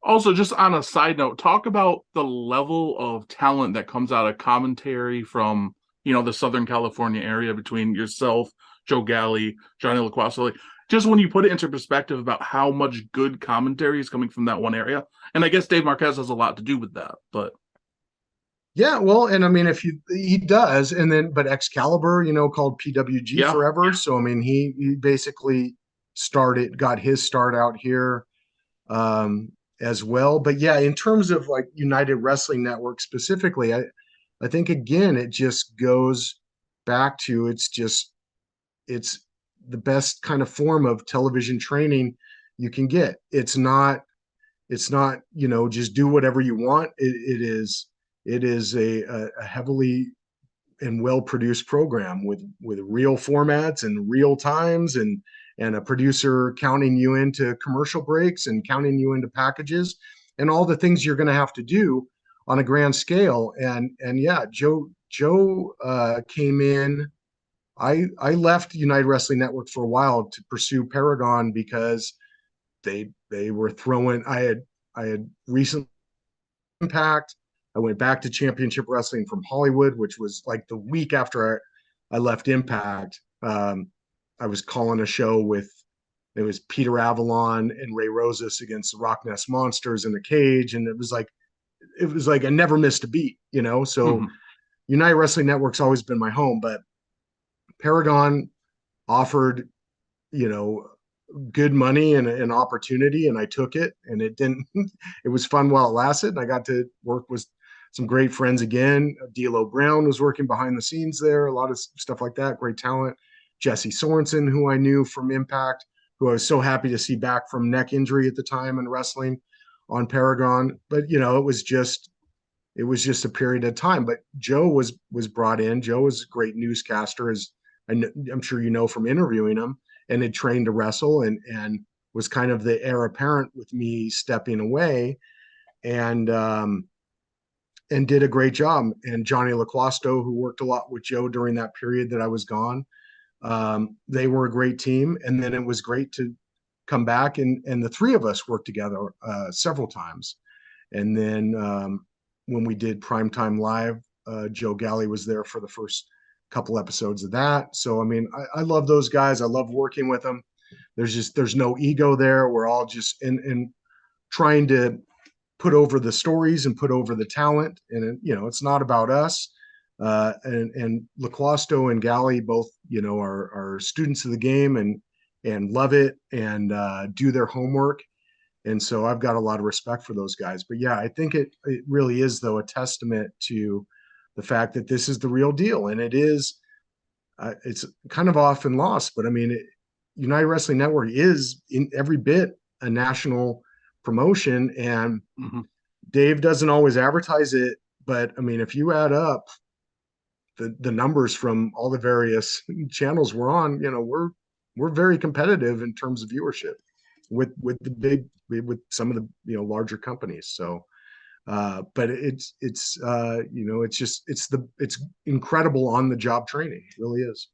Also, just on a side note, talk about the level of talent that comes out of commentary from, the Southern California area between yourself, Joe Galli, Jonny Loquasto. Like, just when you put it into perspective about how much good commentary is coming from that one area. And I guess Dave Marquez has a lot to do with that. But Yeah, well, and I mean, if you he does, and then but Excalibur, called PWG yeah, forever. So I mean, he basically got his start out here as well. But yeah, in terms of like United Wrestling Network specifically, I think again it just goes back to it's the best kind of form of television training you can get. It's not just do whatever you want. It is a heavily and well produced program with real formats and real times and a producer counting you into commercial breaks and counting you into packages and all the things you're going to have to do on a grand scale. And yeah, Joe came in. I left United Wrestling Network for a while to pursue Paragon because they were throwing. I had recently Impact. I went back to Championship Wrestling from Hollywood, which was like the week after I left Impact. I was calling a show with it was Peter Avalon and Ray Rosas against the Rock Nest Monsters in the cage, and it was like I never missed a beat. So mhm. United Wrestling Network's always been my home, but Paragon offered you know good money and an opportunity, and I took it, and it didn't. It was fun while it lasted, and I got to work with some great friends again. D'Lo Brown was working behind the scenes there, a lot of stuff like that. Great talent. Jesse Sorensen, who I knew from Impact, who I was so happy to see back from neck injury at the time in wrestling on Paragon. But it was just a period of time. But Joe was brought in. Joe was a great newscaster, as I'm sure you know from interviewing him, and had trained to wrestle and was kind of the heir apparent with me stepping away, and did a great job. And Jonny Loquasto, who worked a lot with Joe during that period that I was gone, they were a great team. And then it was great to come back and the three of us worked together several times. And then when we did Primetime Live, Joe Galli was there for the first couple episodes of that. So I mean, I love those guys. I love working with them. There's no ego there. We're all just in trying to put over the stories and put over the talent. And it's not about us. And Laquasto and Galli both, are students of the game and love it and do their homework. And so I've got a lot of respect for those guys. But yeah, I think it really is though a testament to the fact that this is the real deal, and it's kind of often lost. But I mean, United Wrestling Network is in every bit a national promotion, and Mhm. Dave doesn't always advertise it. But I mean, if you add up the numbers from all the various channels we're on, we're very competitive in terms of viewership with some of the larger companies. So but it's incredible on the job training. It really is.